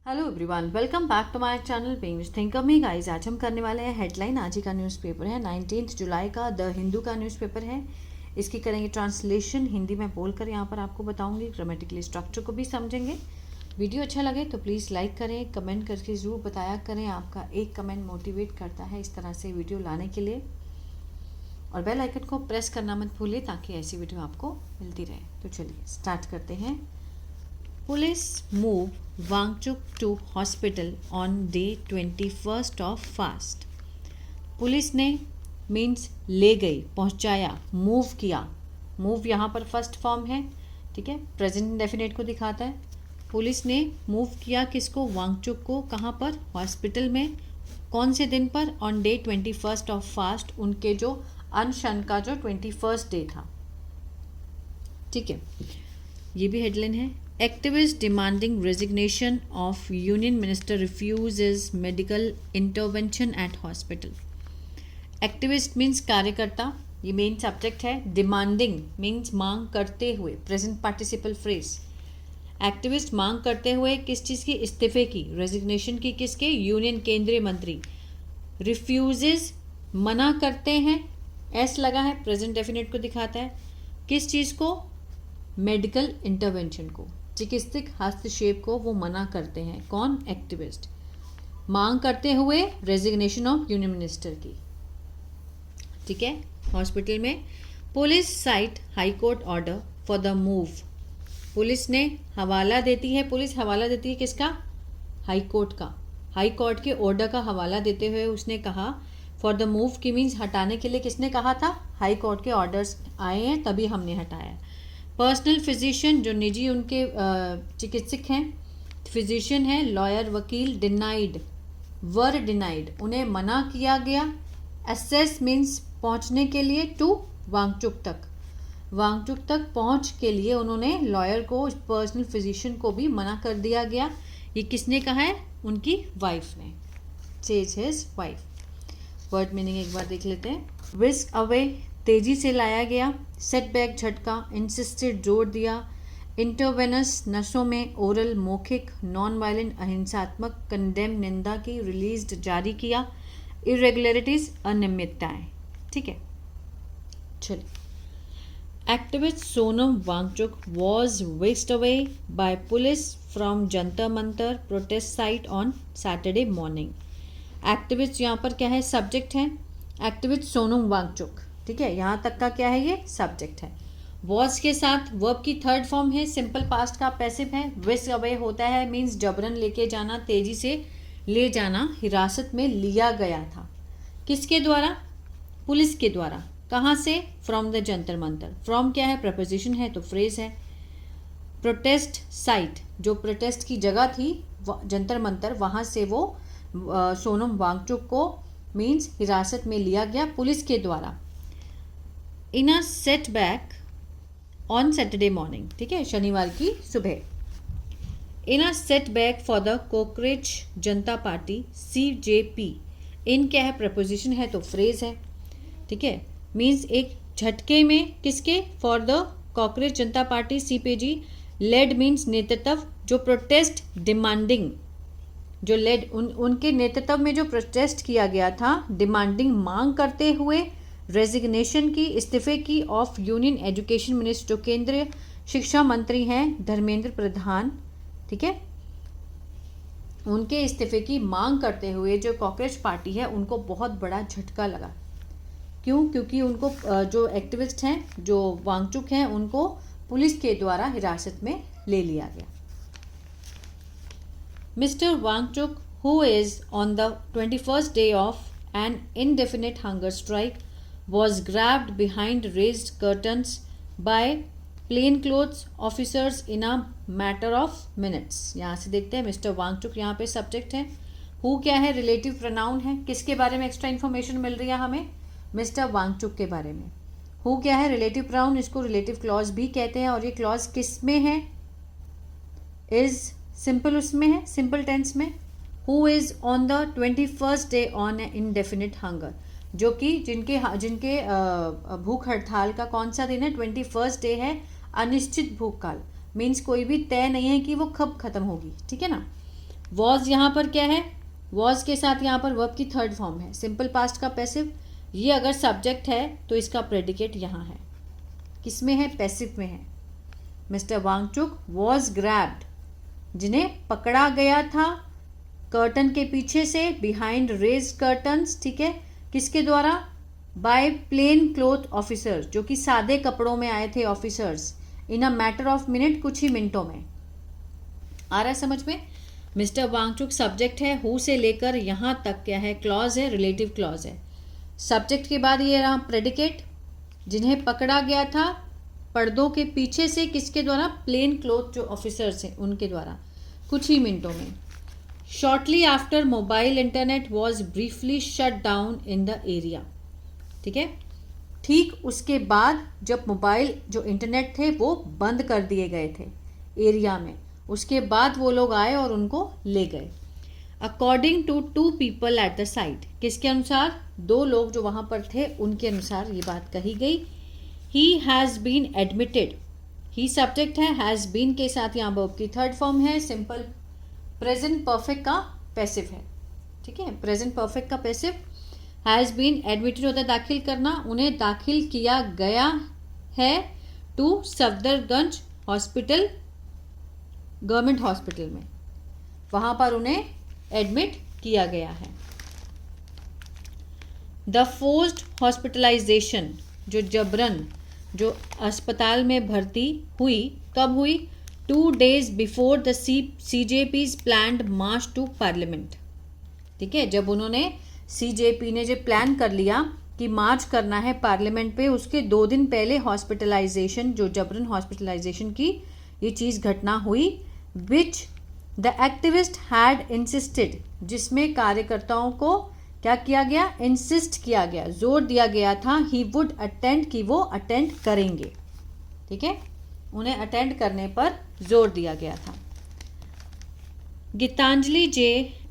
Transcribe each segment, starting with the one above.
Hello everyone, welcome back to my channel English thinker में। Guys, आज हम करने वाले हैं हेडलाइन। आज ही का न्यूज़पेपर है 19 जुलाई का, द हिंदू का न्यूज़पेपर है। इसकी करेंगे ट्रांसलेशन, हिंदी में बोलकर यहाँ पर आपको बताऊंगी। ग्रामेटिकली स्ट्रक्चर को भी समझेंगे। वीडियो अच्छा लगे तो प्लीज़ लाइक करें, कमेंट करके ज़रूर बताया करें। आपका एक कमेंट मोटिवेट करता है इस तरह से वीडियो लाने के लिए। और बेल आइकन को प्रेस करना मत भूलिए ताकि ऐसी वीडियो आपको मिलती रहे। तो चलिए स्टार्ट करते हैं। Police move Wangchuk to hospital on day 21st of fast. Police ने मीन्स ले गई, पहुंचाया, मूव किया। मूव यहाँ पर फर्स्ट फॉर्म है, ठीक है, प्रेजेंट इंडेफिनिट को दिखाता है। पुलिस ने मूव किया किसको? वांगचुक को। कहाँ पर? हॉस्पिटल में। कौन से दिन पर? On day 21st of fast, उनके जो अनशन का जो 21st डे था, ठीक है। ये भी हेडलाइन है। Activists demanding resignation of Union Minister refuses medical intervention at hospital. Activist means कार्यकर्ता, ये मेन सब्जेक्ट है। Demanding means मांग करते हुए, प्रेजेंट पार्टिसिपल फ्रेज। एक्टिविस्ट मांग करते हुए किस चीज़ की? इस्तीफे की, रेजिग्नेशन की। किसके? यूनियन, केंद्रीय मंत्री। रिफ्यूजेज मना करते हैं, एस लगा है, प्रेजेंट डेफिनेट को दिखाता है। किस चीज़ को? मेडिकल इंटरवेंशन को, चिकित्सक हस्तक्षेप को वो मना करते हैं। कौन? एक्टिविस्ट। मांग करते हुए रेजिग्नेशन ऑफ यूनियन मिनिस्टर की, ठीक है, हॉस्पिटल में। Police site high court order for the move. Police ने हवाला देती है, पुलिस हवाला देती है किसका? हाई कोर्ट का। हाई कोर्ट के ऑर्डर का हवाला देते हुए उसने कहा फॉर द मूव की मीन्स हटाने के लिए। किसने कहा था? हाई कोर्ट के ऑर्डर्स आए हैं तभी हमने हटाया। पर्सनल फिजिशियन, जो निजी उनके चिकित्सक हैं, फिजिशियन है, लॉयर, वकील। डिनाइड, वर डिनाइड, उन्हें मना किया गया। एसेस मीन्स पहुंचने के लिए, टू वांगचुक तक। वांगचुक तक पहुंच के लिए उन्होंने लॉयर को, पर्सनल फिजिशियन को भी मना कर दिया गया। ये किसने कहा है? उनकी वाइफ ने, says his wife. Word meaning एक बार देख लेते हैं। विस्क अवे, तेजी से लाया गया। सेटबैक, झटका। इंसिस्टेड, जोर दिया। इंटरवेनस, नसों में। ओरल, मौखिक। Non violent, अहिंसात्मक। कंडेम, निंदा की। रिलीज्ड, जारी किया। इरेगुलरिटीज, अनियमितताएं, ठीक है। चलिए। Activist Sonam Wangchuk was whisked away by police from Jantar Mantar protest site on Saturday morning. Activist यहाँ पर क्या है? सब्जेक्ट है। एक्टिविस्ट सोनम वांगचुक, ठीक है, यहाँ तक का क्या है? ये सब्जेक्ट है। वॉज के साथ वर्ब की थर्ड फॉर्म है, सिंपल पास्ट का पैसिव है। विस्क अवे होता है मीन्स जबरन लेके जाना, तेजी से ले जाना, हिरासत में लिया गया था। किसके द्वारा? पुलिस के द्वारा। कहाँ से? From the Jantar Mantar. From क्या है? प्रपोजिशन है तो फ्रेज है। प्रोटेस्ट साइट, जो प्रोटेस्ट की जगह थी जंतर मंतर, वहाँ से वो सोनम वांगचुक को मीन्स हिरासत में लिया गया पुलिस के द्वारा। In a setback on Saturday morning, ठीक है, शनिवार की सुबह। In a setback for the cockroach Janata party CJP। In क्या है? प्रपोजिशन है तो फ्रेज है, ठीक है, मीन्स एक झटके में। किसके? For the cockroach Janata party CPG। Lead means नेतृत्व, जो प्रोटेस्ट डिमांडिंग, जो लेड उनके नेतृत्व में जो प्रोटेस्ट किया गया था, डिमांडिंग मांग करते हुए, रेजिग्नेशन की, इस्तीफे की, ऑफ यूनियन एजुकेशन मिनिस्टर, जो केंद्रीय शिक्षा मंत्री हैं धर्मेंद्र प्रधान, ठीक है, उनके इस्तीफे की मांग करते हुए जो कॉकरोच पार्टी है उनको बहुत बड़ा झटका लगा। क्यों? क्योंकि उनको जो एक्टिविस्ट हैं, जो वांगचुक हैं, उनको पुलिस के द्वारा हिरासत में ले लिया गया। Mister Wangchuk, who is on the 21st day of an indefinite hunger strike, was grabbed behind raised curtains by plainclothes officers in a matter of minutes। यहाँ से देखते हैं मिस्टर वांगचुक यहाँ पे सब्जेक्ट है। हु क्या है? रिलेटिव प्रोनाउन है। किसके बारे में एक्स्ट्रा इन्फॉर्मेशन मिल रही है हमें? मिस्टर वांगचुक के बारे में। हु क्या है? रिलेटिव प्रोनाउन, इसको रिलेटिव क्लॉज भी कहते हैं। और ये क्लॉज किस में है? इज सिंपल उसमें है, सिंपल टेंस में। Who is on the 21st day on indefinite hunger, जो कि जिनके भूख हड़ताल का कौन सा दिन है? 21st डे है, अनिश्चित भूख काल। मीन्स कोई भी तय नहीं है कि वो कब खत्म होगी, ठीक है ना। वॉज यहाँ पर क्या है, वॉज के साथ यहाँ पर वर्ब की थर्ड फॉर्म है, सिंपल पास्ट का पैसिव। ये अगर सब्जेक्ट है तो इसका प्रेडिकेट यहाँ है, किसमें है, पैसिव में है। मिस्टर वांगचुक वॉज ग्रैब्ड, जिन्हें पकड़ा गया था कर्टन के पीछे से, बिहाइंड रेज्ड कर्टन्स, ठीक है, किसके द्वारा, बाय प्लेन क्लोथ ऑफिसर्स, जो कि सादे कपड़ों में आए थे officers, in a matter of minute, कुछ ही मिनटों में। आ रहा है समझ में। मिस्टर वांगचुक सब्जेक्ट है, हु से लेकर यहाँ तक क्या है, क्लॉज है, रिलेटिव क्लॉज है। सब्जेक्ट के बाद ये रहा प्रेडिकेट, जिन्हें पकड़ा गया था पर्दों के पीछे से, किसके द्वारा, प्लेन क्लोथ जो ऑफिसर्स हैं उनके द्वारा, कुछ ही मिनटों में। Shortly after mobile internet was briefly shut down in the area, ठीक है, ठीक उसके बाद जब मोबाइल जो इंटरनेट थे वो बंद कर दिए गए थे एरिया में, उसके बाद वो लोग आए और उनको ले गए। According to 2 people at the site, किसके अनुसार, 2 लोग जो वहाँ पर थे उनके अनुसार ये बात कही गई। He has been admitted, he subject है, हैज़ बीन के साथ यहाँ वर्ब की थर्ड फॉर्म है, सिंपल प्रेजेंट परफेक्ट का पैसिव है, ठीक है, प्रेजेंट परफेक्ट का पैसिव। हैज़ बीन एडमिटेड होता है दाखिल करना, उन्हें दाखिल किया गया है to Safdarjung hospital, government hospital में, वहाँ पर उन्हें एडमिट किया गया है। द फोर्स्ड हॉस्पिटलाइजेशन, जो जबरन जो अस्पताल में भर्ती हुई, कब हुई, 2 days before the CJP's planned March two parliament, ठीक है, जब उन्होंने CJP ने जो प्लान कर लिया कि मार्च करना है पार्लियामेंट पे, उसके 2 दिन पहले हॉस्पिटलाइजेशन, जो जबरन हॉस्पिटलाइजेशन की ये चीज़ घटना हुई, which the activist had insisted, जिसमें कार्यकर्ताओं को क्या किया गया, इंसिस्ट किया गया, जोर दिया गया था, ही वुड अटेंड, कि वो अटेंड करेंगे, ठीक है, उन्हें अटेंड करने पर जोर दिया गया था। गीतांजलि जे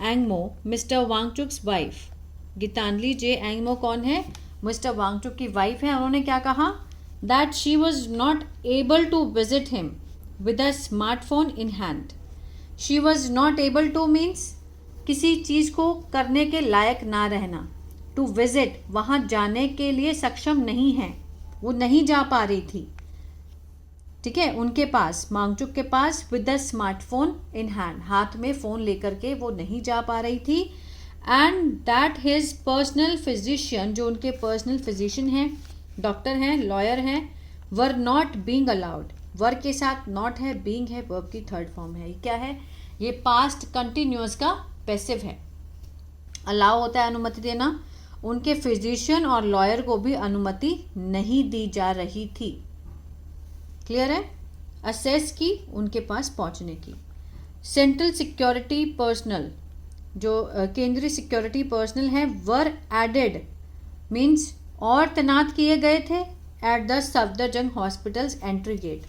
एंगमो, मिस्टर वांगचुक्स वाइफ, गीतांजलि जे एंगमो कौन है, मिस्टर वांगचुक की वाइफ है। उन्होंने क्या कहा, that she was not able to visit him with a smartphone in hand. She was not able to means किसी चीज़ को करने के लायक ना रहना, टू विजिट वहाँ जाने के लिए सक्षम नहीं है, वो नहीं जा पा रही थी, ठीक है, उनके पास, वांगचुक के पास, with the smartphone in hand, हाथ में फ़ोन लेकर के वो नहीं जा पा रही थी। And that his personal physician, जो उनके पर्सनल फिजिशियन हैं, डॉक्टर हैं, लॉयर हैं, वर नॉट बीइंग अलाउड, वर के साथ नॉट है, बीइंग है, वर्ब की थर्ड फॉर्म है। ये क्या है, ये पास्ट कंटिन्यूअस का पैसिव है। अलाउ होता है अनुमति देना, उनके फिजिशियन और लॉयर को भी अनुमति नहीं दी जा रही थी, क्लियर है, असेस की, उनके पास पहुंचने की। सेंट्रल सिक्योरिटी पर्सनल, जो केंद्रीय सिक्योरिटी पर्सनल हैं, वर एडेड मीन्स और तैनात किए गए थे, at the Safdarjung hospital's entry gate,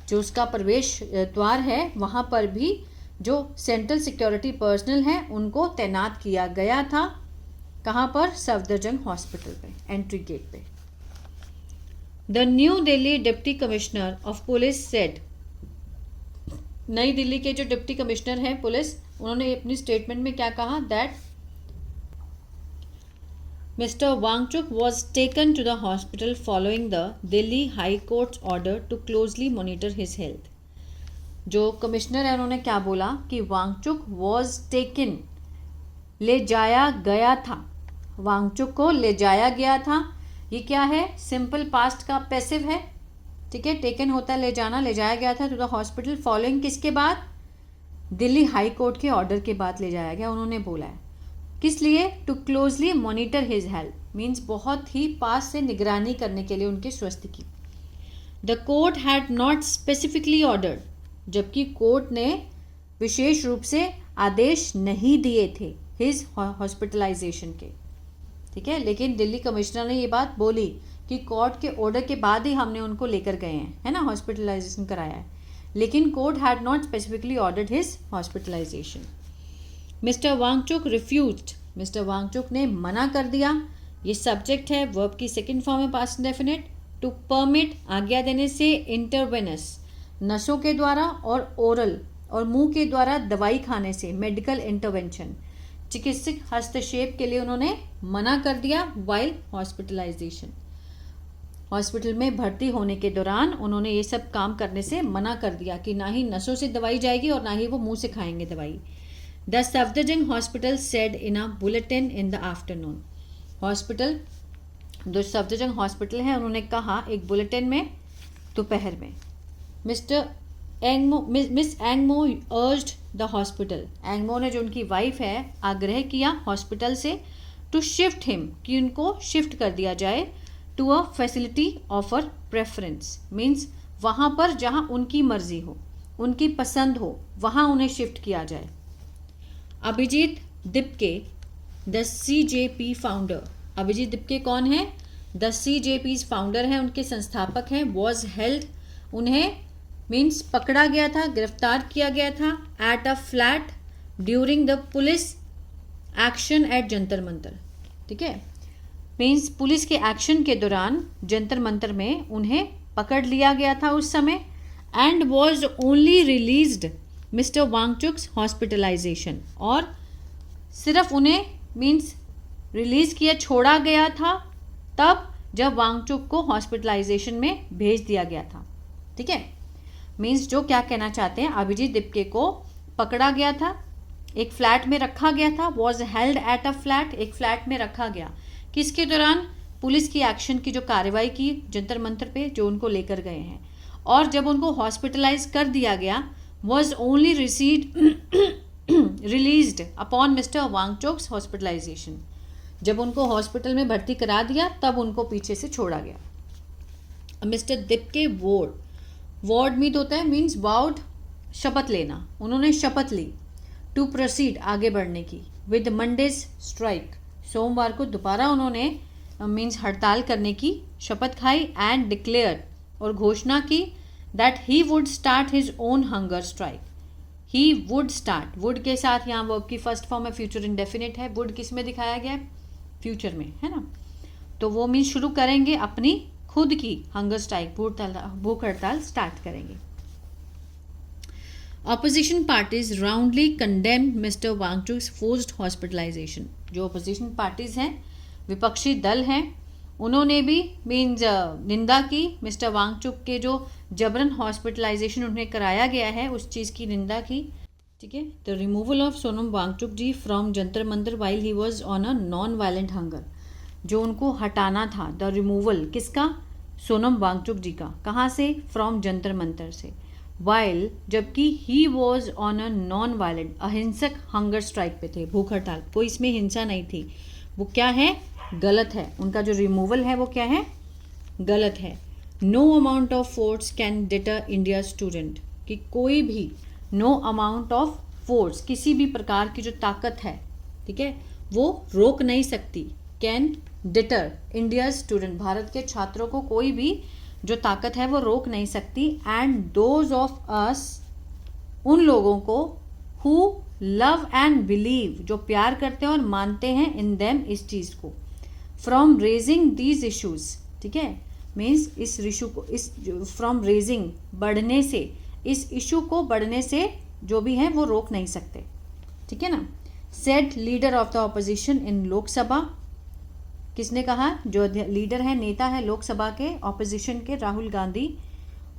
जो उसका प्रवेश द्वार है वहाँ पर भी जो सेंट्रल सिक्योरिटी पर्सनल हैं उनको तैनात किया गया था, कहाँ पर, सफदरजंग हॉस्पिटल पे, एंट्री गेट पे। The new Delhi deputy commissioner of police said, नई दिल्ली के जो डिप्टी कमिश्नर हैं पुलिस, उन्होंने अपनी स्टेटमेंट में क्या कहा, that mister Wangchuk was taken to the hospital following the Delhi high court's order to closely monitor his health. जो कमिश्नर है उन्होंने क्या बोला कि वांगचुक वॉज टेकन, ले जाया गया था, वांगचुक को ले जाया गया था। ये क्या है, सिंपल पास्ट का पैसिव है, ठीक है, टेकन होता है ले जाना, ले जाया गया था टू द हॉस्पिटल फॉलोइंग किसके बाद, दिल्ली हाई कोर्ट के ऑर्डर के बाद ले जाया गया, उन्होंने बोला है, किस लिए, to closely monitor his health means बहुत ही पास से निगरानी करने के लिए उनके स्वास्थ्य की। The court had not specifically ordered, जबकि कोर्ट ने विशेष रूप से आदेश नहीं दिए थे हिज हॉस्पिटलाइजेशन के, ठीक है, लेकिन दिल्ली कमिश्नर ने ये बात बोली कि कोर्ट के ऑर्डर के बाद ही हमने उनको लेकर गए हैं, है ना, हॉस्पिटलाइजेशन कराया है, लेकिन court had not specifically ordered his hospitalisation. Mister Wangchuk refused, mister Wangchuk ने मना कर दिया, ये सब्जेक्ट है, वर्ब की सेकंड फॉर्म है पास्ट इंडेफिनिट, टू परमिट, आज्ञा देने से, इंटरवेनस, नसों के द्वारा, और ओरल और मुंह के द्वारा दवाई खाने से, मेडिकल इंटरवेंशन, चिकित्सक हस्तक्षेप के लिए उन्होंने मना कर दिया। वाइल हॉस्पिटलाइजेशन, हॉस्पिटल में भर्ती होने के दौरान उन्होंने ये सब काम करने से मना कर दिया कि ना ही नसों से दवाई जाएगी और ना ही वो मुंह से खाएंगे दवाई। The Safdarjung hospital said in a bulletin in the afternoon, hospital जो सफदरजंग हॉस्पिटल है उन्होंने कहा एक बुलेटिन में दोपहर में। Miss Angmo urged the hospital, Angmo ने जो उनकी वाइफ है आग्रह किया हॉस्पिटल से टू शिफ्ट हिम, कि उनको शिफ्ट कर दिया जाए to a facility of their preference, means वहाँ पर जहाँ उनकी मर्जी हो, उनकी पसंद हो, वहाँ उन्हें शिफ्ट किया जाए। Abhijit Dipke the CJP founder, Abhijit Dipke कौन है? द CJP फाउंडर हैं, उनके संस्थापक हैं। वॉज हेल्ड, उन्हें मीन्स पकड़ा गया था, गिरफ्तार किया गया था at a flat during the police action at Jantar Mantar, ठीक है, मीन्स पुलिस के एक्शन के दौरान जंतर मंतर में उन्हें पकड़ लिया गया था उस समय। And was only released mister Wangchuk's hospitalisation, और सिर्फ उन्हें मीन्स रिलीज किया, छोड़ा गया था तब जब वांगचुक को हॉस्पिटलाइजेशन में भेज दिया गया था, ठीक है। मीन्स जो क्या कहना चाहते हैं, अभिजीत दिपके को पकड़ा गया था, एक फ्लैट में रखा गया था, was held at a flat, एक फ्लैट में रखा गया, किसके दौरान? पुलिस की एक्शन की जो कार्रवाई की जंतर मंतर पे जो उनको लेकर गए हैं, और जब उनको हॉस्पिटलाइज कर दिया गया, was only released upon mister Wangchuk's hospitalisation, जब उनको हॉस्पिटल में भर्ती करा दिया तब उनको पीछे से छोड़ा गया। मिस्टर दिपके वॉर्ड मीट होता है मीन्स वाउड, शपथ लेना, उन्होंने शपथ ली टू प्रोसीड, आगे बढ़ने की, विद मंडेज स्ट्राइक, सोमवार को दोबारा उन्होंने मीन्स हड़ताल करने की शपथ खाई। एंड डिक्लेयर, और घोषणा की that he would start his own hunger strike, he would start, would के साथ यहाँ वर्ब की फर्स्ट फॉर्म है, फ्यूचर इंडेफिनिट है, वुड किस में दिखाया गया है? फ्यूचर में, है ना। तो वो मीन्स शुरू करेंगे अपनी खुद की हंगर स्ट्राइक, भूख हड़ताल स्टार्ट करेंगे। Opposition parties roundly condemned mister Wangchuk's forced hospitalisation, जो ऑपोजिशन पार्टीज हैं, विपक्षी दल हैं, उन्होंने भी मीन्स निंदा की मिस्टर वांगचुक के जो जबरन हॉस्पिटलाइजेशन उन्हें कराया गया है उस चीज़ की निंदा की, ठीक है। The removal of Sonam Wangchuk ji from Jantar Mantar while he was on a non violent hunger, जो उनको हटाना था, द रिमूवल किसका? सोनम वांगचुक जी का, कहाँ से? फ्रॉम जंतर मंतर से। वाइल, जबकि ही was on a non violent, अहिंसक हंगर स्ट्राइक पे थे, भूख हड़ताल, कोई इसमें हिंसा नहीं थी, वो क्या है? गलत है, उनका जो रिमूवल है वो क्या है? गलत है। No amount of force can deter India student, कि कोई भी नो अमाउंट ऑफ फोर्स, किसी भी प्रकार की जो ताकत है, ठीक है, वो रोक नहीं सकती, can deter India student, Bharat के छात्रों को कोई भी जो ताकत है वो रोक नहीं सकती। एंड दोज ऑफ अस, उन लोगों को, हु लव एंड बिलीव, जो प्यार करते हैं और मानते हैं, इन देम, इस चीज़ को, फ्रॉम रेजिंग दीज इशूज़, ठीक है, मीन्स इस इशू को, इस फ्रॉम रेजिंग, बढ़ने से, इस इशू को बढ़ने से जो भी है वो रोक नहीं सकते, ठीक है ना। Said leader of the opposition इन लोकसभा, किसने कहा? जो लीडर है, नेता है लोकसभा के ऑपोजिशन के, Rahul Gandhi,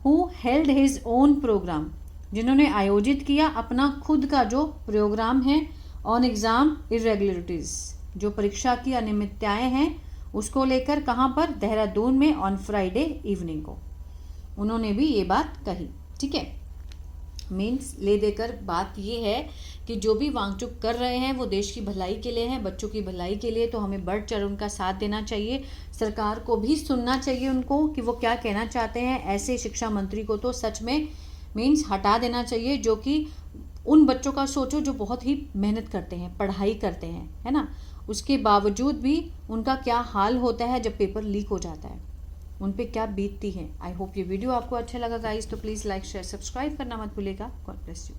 who held his own programme, जिन्होंने आयोजित किया अपना खुद का जो प्रोग्राम है, ऑन एग्ज़ाम इरेगुलरिटीज़, जो परीक्षा की अनियमितताएं हैं उसको लेकर, कहाँ पर? देहरादून में, ऑन फ्राइडे इवनिंग को उन्होंने भी ये बात कही, ठीक है। मीन्स ले देकर बात ये है कि जो भी वांगचुक कर रहे हैं वो देश की भलाई के लिए हैं, बच्चों की भलाई के लिए, तो हमें बढ़ चढ़ उनका साथ देना चाहिए, सरकार को भी सुनना चाहिए उनको कि वो क्या कहना चाहते हैं। ऐसे शिक्षा मंत्री को तो सच में मीन्स हटा देना चाहिए, जो कि उन बच्चों का सोचो जो बहुत ही मेहनत करते हैं, पढ़ाई करते हैं, है ना, उसके बावजूद भी उनका क्या हाल होता है जब पेपर लीक हो जाता है, उन पे क्या बीतती है। आई होप ये वीडियो आपको अच्छा लगा गाइस, तो प्लीज़ लाइक शेयर सब्सक्राइब करना मत भूलिएगा। God bless you.